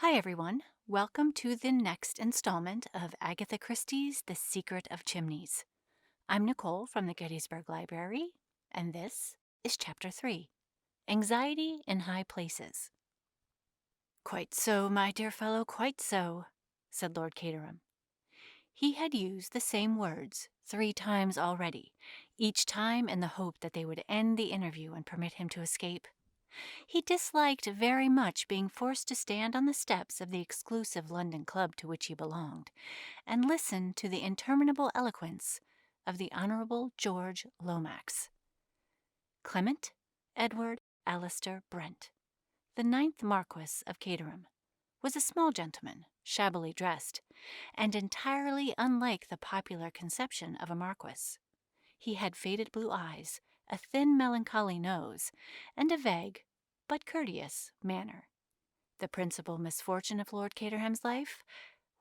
Hi, everyone. Welcome to the next installment of Agatha Christie's The Secret of Chimneys. I'm Nicole from the Gettysburg Library, and this is Chapter 3 Anxiety in High Places. "Quite so, my dear fellow, quite so," said Lord Caterham. He had used the same words 3 times already, each time in the hope that they would end the interview and permit him to escape. He disliked very much being forced to stand on the steps of the exclusive London club to which he belonged, and listen to the interminable eloquence of the Honourable George Lomax. Clement Edward Alistair Brent, the 9th Marquis of Caterham, was a small gentleman, shabbily dressed, and entirely unlike the popular conception of a marquis. He had faded blue eyes, a thin melancholy nose, and a vague, but courteous, manner. The principal misfortune of Lord Caterham's life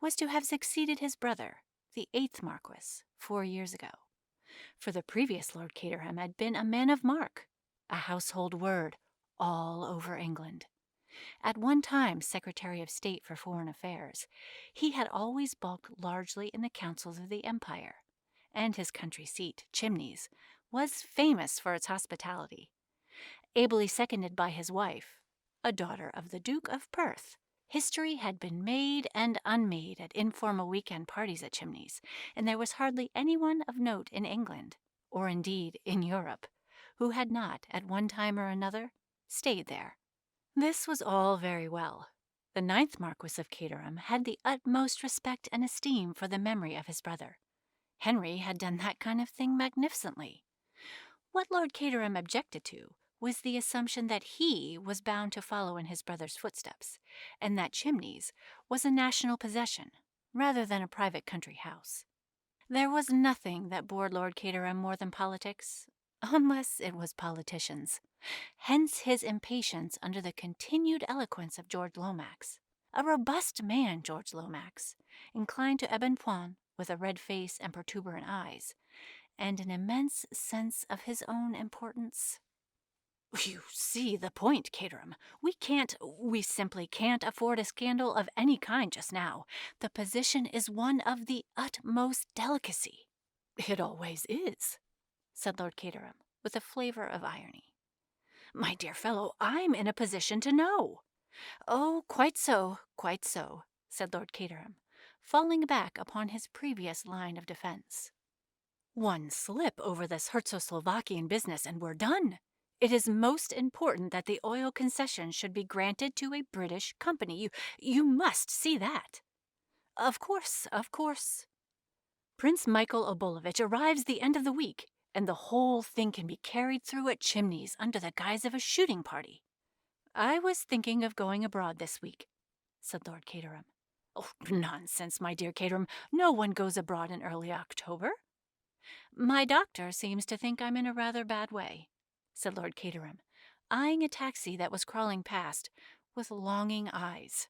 was to have succeeded his brother, the 8th Marquis, 4 years ago. For the previous Lord Caterham had been a man of mark, a household word all over England. At one time Secretary of State for Foreign Affairs, he had always bulked largely in the councils of the empire, and his country seat, Chimneys, was famous for its hospitality. Ably seconded by his wife, a daughter of the Duke of Perth, history had been made and unmade at informal weekend parties at Chimneys, and there was hardly anyone of note in England, or indeed in Europe, who had not, at one time or another, stayed there. This was all very well. The 9th Marquis of Caterham had the utmost respect and esteem for the memory of his brother. Henry had done that kind of thing magnificently. What Lord Caterham objected to was the assumption that he was bound to follow in his brother's footsteps, and that Chimneys was a national possession rather than a private country house. There was nothing that bored Lord Caterham more than politics, unless it was politicians. Hence his impatience under the continued eloquence of George Lomax. A robust man, George Lomax, inclined to embonpoint, with a red face and protuberant eyes, and an immense sense of his own importance. "You see the point, Caterham. We simply can't afford a scandal of any kind just now. The position is one of the utmost delicacy." "It always is," said Lord Caterham, with a flavor of irony. "My dear fellow, I'm in a position to know." "Oh, quite so, said Lord Caterham, falling back upon his previous line of defense. "One slip over this Herzo-Slovakian business and we're done. It is most important that the oil concession should be granted to a British company. You must see that." Of course. Prince Michael Obolovich arrives the end of the week, and the whole thing can be carried through at Chimneys under the guise of a shooting party." "I was thinking of going abroad this week," said Lord Caterham. "Oh, nonsense, my dear Caterham. No one goes abroad in early October." "My doctor seems to think I'm in a rather bad way," said Lord Caterham, eyeing a taxi that was crawling past with longing eyes.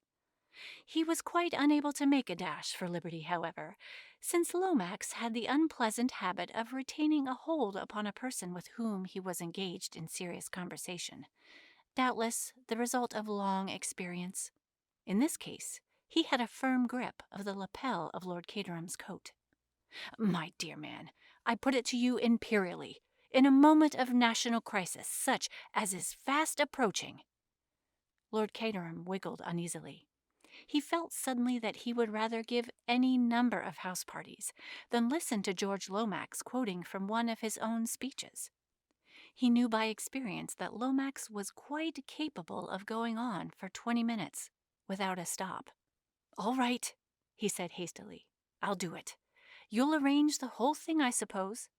He was quite unable to make a dash for liberty, however, since Lomax had the unpleasant habit of retaining a hold upon a person with whom he was engaged in serious conversation, doubtless the result of long experience. In this case, he had a firm grip of the lapel of Lord Caterham's coat. "My dear man, I put it to you imperially, in a moment of national crisis, such as is fast approaching." Lord Caterham wiggled uneasily. He felt suddenly that he would rather give any number of house parties than listen to George Lomax quoting from one of his own speeches. He knew by experience that Lomax was quite capable of going on for 20 minutes without a stop. "All right," he said hastily. "I'll do it. You'll arrange the whole thing, I suppose?"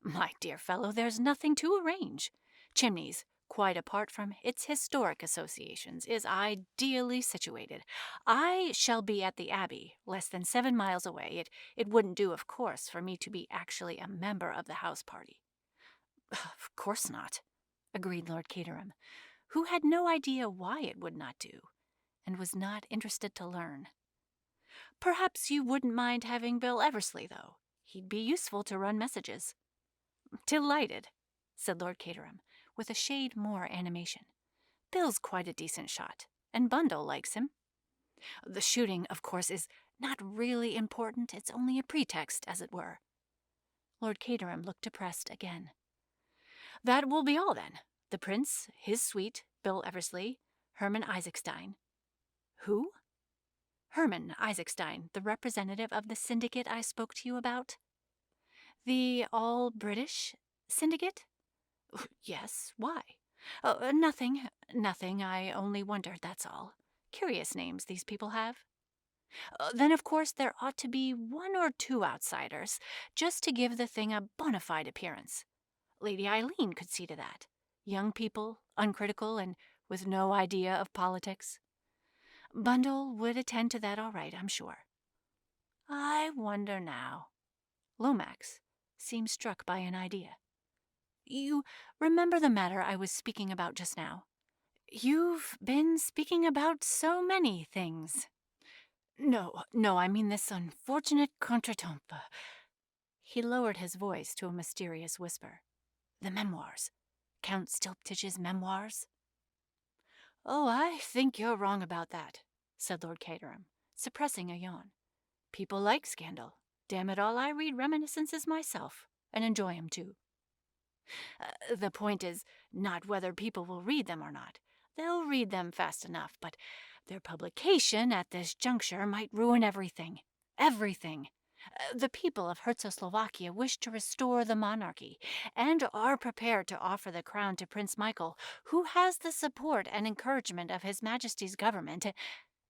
"My dear fellow, there's nothing to arrange. Chimneys, quite apart from its historic associations, is ideally situated. I shall be at the Abbey, less than 7 miles away. It wouldn't do, of course, for me to be actually a member of the house party." "Of course not," agreed Lord Caterham, who had no idea why it would not do, and was not interested to learn. "Perhaps you wouldn't mind having Bill Eversley, though. He'd be useful to run messages." "Delighted," said Lord Caterham, with a shade more animation. "Bill's quite a decent shot, and Bundle likes him." The shooting, of course, is not really important. It's only a pretext, as it were. Lord Caterham looked depressed again. That will be all, then. The prince, his suite, Bill Eversley, Herman Isaacstein. Who? Herman Isaacstein, the representative of the syndicate I spoke to you about. The all-British syndicate? Yes, why? Oh, nothing. I only wondered, that's all. Curious names these people have. Then, of course, there ought to be one or two outsiders, just to give the thing a bona fide appearance. Lady Eileen could see to that. Young people, uncritical, and with no idea of politics. Bundle would attend to that all right, I'm sure. I wonder now. Lomax seemed struck by an idea. You remember the matter I was speaking about just now? You've been speaking about so many things. No, I mean this unfortunate contretemps. He lowered his voice to a mysterious whisper. The memoirs. Count Stilptich's memoirs? Oh, I think you're wrong about that, said Lord Caterham, suppressing a yawn. People like scandal. Damn it all, I read reminiscences myself, and enjoy 'em too. The point is not whether people will read them or not. They'll read them fast enough, but their publication at this juncture might ruin everything. Everything. The people of Czechoslovakia wish to restore the monarchy and are prepared to offer the crown to Prince Michael, who has the support and encouragement of His Majesty's government,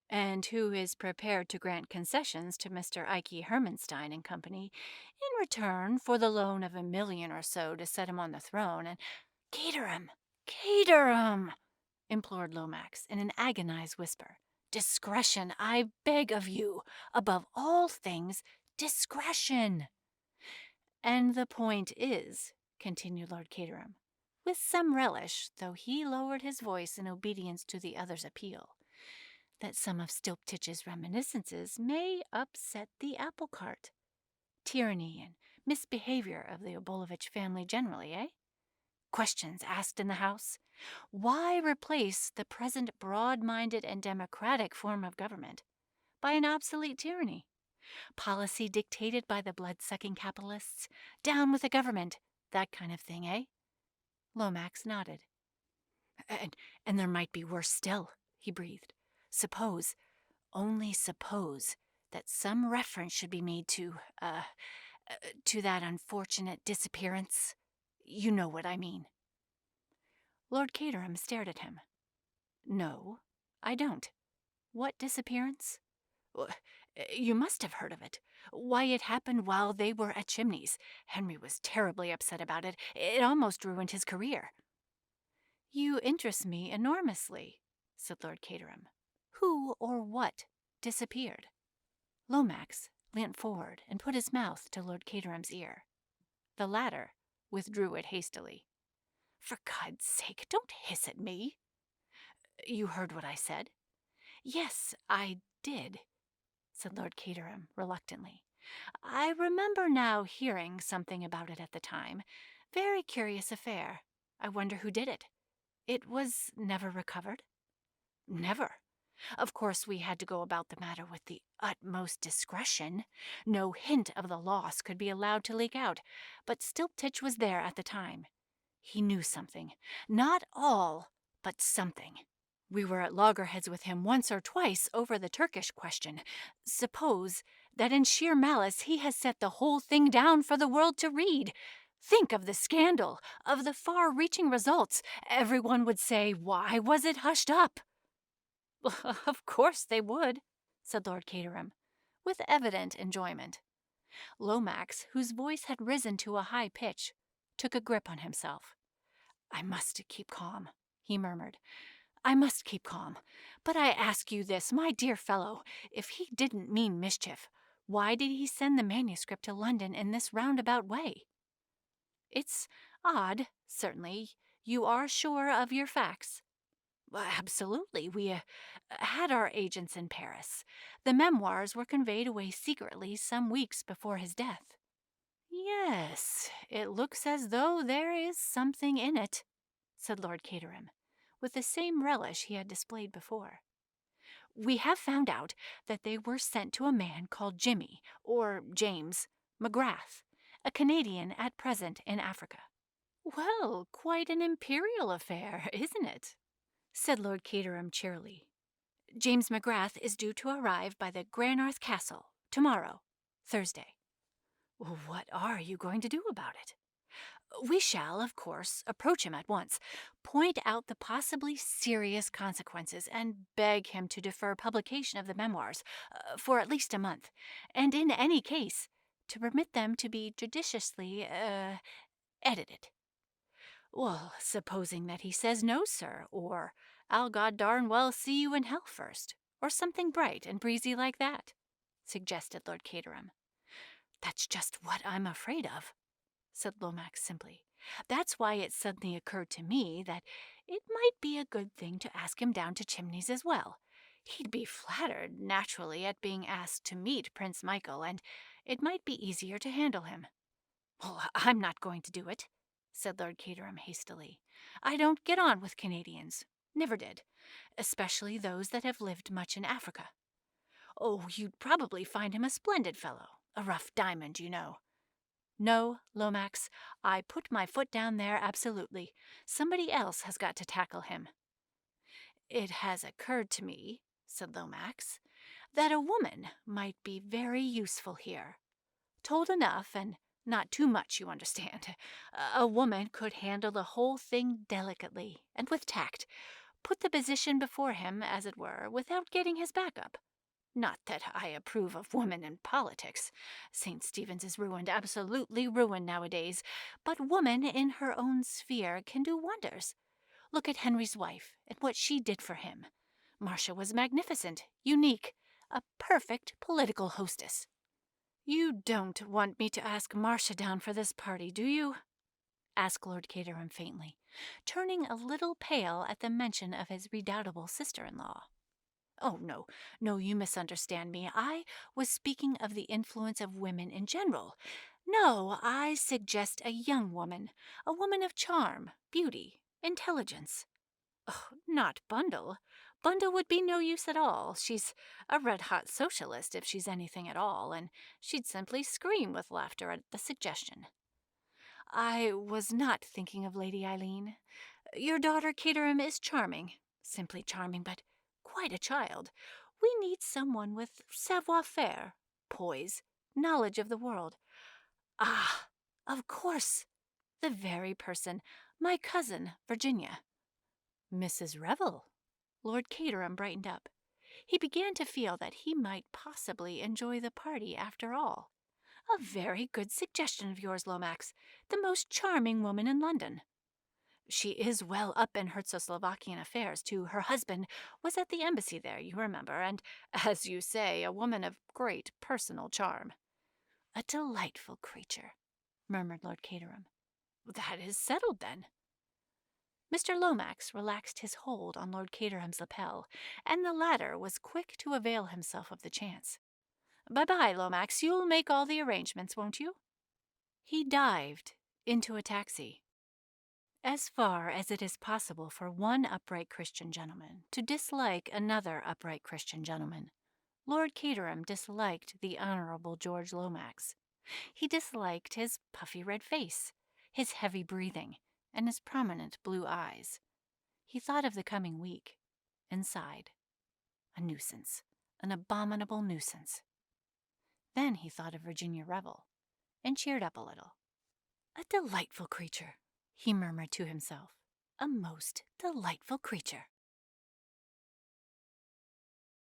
and who is prepared to grant concessions to Mr. Ike Hermanstein and Company in return for the loan of $1 million or so to set him on the throne. And Caterham, implored Lomax in an agonized whisper. Discretion, I beg of you. Above all things, discretion. And the point is, continued Lord Caterham, with some relish, though he lowered his voice in obedience to the other's appeal, that some of Stilptich's reminiscences may upset the apple cart. Tyranny and misbehavior of the Obolovich family generally, eh? Questions asked in the House. Why replace the present broad-minded and democratic form of government by an obsolete tyranny? Policy dictated by the blood-sucking capitalists? Down with the government? That kind of thing, eh? Lomax nodded. And there might be worse still, he breathed. Suppose, only suppose, that some reference should be made to that unfortunate disappearance. You know what I mean. Lord Caterham stared at him. No, I don't. What disappearance? You must have heard of it. Why, it happened while they were at Chimneys. Henry was terribly upset about it. It almost ruined his career. You interest me enormously, said Lord Caterham. Who or what disappeared? Lomax leant forward and put his mouth to Lord Caterham's ear. The latter withdrew it hastily. For God's sake, don't hiss at me. You heard what I said? Yes, I did, said Lord Caterham reluctantly. I remember now hearing something about it at the time. Very curious affair. I wonder who did it. It was never recovered? Never. Of course, we had to go about the matter with the utmost discretion. No hint of the loss could be allowed to leak out, but Stilptich was there at the time. He knew something. Not all, but something. We were at loggerheads with him once or twice over the Turkish question. Suppose that in sheer malice he has set the whole thing down for the world to read. Think of the scandal, of the far-reaching results. Everyone would say, why was it hushed up? Of course they would, said Lord Caterham, with evident enjoyment. Lomax, whose voice had risen to a high pitch, took a grip on himself. I must keep calm, he murmured. I must keep calm. But I ask you this, my dear fellow, if he didn't mean mischief, why did he send the manuscript to London in this roundabout way? It's odd, certainly. You are sure of your facts? Absolutely. We had our agents in Paris. The memoirs were conveyed away secretly some weeks before his death. Yes, it looks as though there is something in it, said Lord Caterham, with the same relish he had displayed before. We have found out that they were sent to a man called Jimmy, or James, McGrath, a Canadian at present in Africa." "Well, quite an imperial affair, isn't it?" said Lord Caterham cheerily. "James McGrath is due to arrive by the Granarth Castle tomorrow, Thursday." "What are you going to do about it?" "We shall, of course, approach him at once, point out the possibly serious consequences, and beg him to defer publication of the memoirs for at least a month, and in any case, to permit them to be judiciously edited." "Well, supposing that he says no, sir, or 'I'll god darn well see you in hell first,' or something bright and breezy like that," suggested Lord Caterham. "That's just what I'm afraid of," said Lomax simply. "That's why it suddenly occurred to me that it might be a good thing to ask him down to Chimneys as well. He'd be flattered, naturally, at being asked to meet Prince Michael, and it might be easier to handle him." "Well, I'm not going to do it," said Lord Caterham hastily. "I don't get on with Canadians. Never did. Especially those that have lived much in Africa. Oh, you'd probably find him a splendid fellow. A rough diamond, you know. No, Lomax, I put my foot down there absolutely. Somebody else has got to tackle him." "It has occurred to me," said Lomax, "that a woman might be very useful here. Told enough, and not too much, you understand. A woman could handle the whole thing delicately and with tact, put the position before him, as it were, without getting his back up. Not that I approve of women in politics. St. Stephen's is ruined, absolutely ruined nowadays, but woman in her own sphere can do wonders. Look at Henry's wife and what she did for him. Marcia was magnificent, unique, a perfect political hostess." "You don't want me to ask Marcia down for this party, do you?" asked Lord Caterham faintly, turning a little pale at the mention of his redoubtable sister-in-law. "Oh, no, no, you misunderstand me. I was speaking of the influence of women in general. No, I suggest a young woman, a woman of charm, beauty, intelligence. Oh, not Bundle. Bundle would be no use at all. She's a red-hot socialist if she's anything at all, and she'd simply scream with laughter at the suggestion. I was not thinking of Lady Eileen. Your daughter Caterham is charming, simply charming, but quite a child. We need someone with savoir-faire, poise, knowledge of the world. Ah, of course, the very person, my cousin, Virginia." "Mrs. Revel." Lord Caterham brightened up. He began to feel that he might possibly enjoy the party after all. "A very good suggestion of yours, Lomax. The most charming woman in London. She is well up in Czechoslovakian affairs, too. Her husband was at the embassy there, you remember, and, as you say, a woman of great personal charm." "A delightful creature," murmured Lord Caterham. "That is settled, then." Mr. Lomax relaxed his hold on Lord Caterham's lapel, and the latter was quick to avail himself of the chance. "Bye-bye, Lomax. You'll make all the arrangements, won't you?" He dived into a taxi. As far as it is possible for one upright Christian gentleman to dislike another upright Christian gentleman, Lord Caterham disliked the Honorable George Lomax. He disliked his puffy red face, his heavy breathing, and his prominent blue eyes. He thought of the coming week, and sighed. A nuisance, an abominable nuisance. Then he thought of Virginia Revel, and cheered up a little. "A delightful creature," he murmured to himself. "A most delightful creature."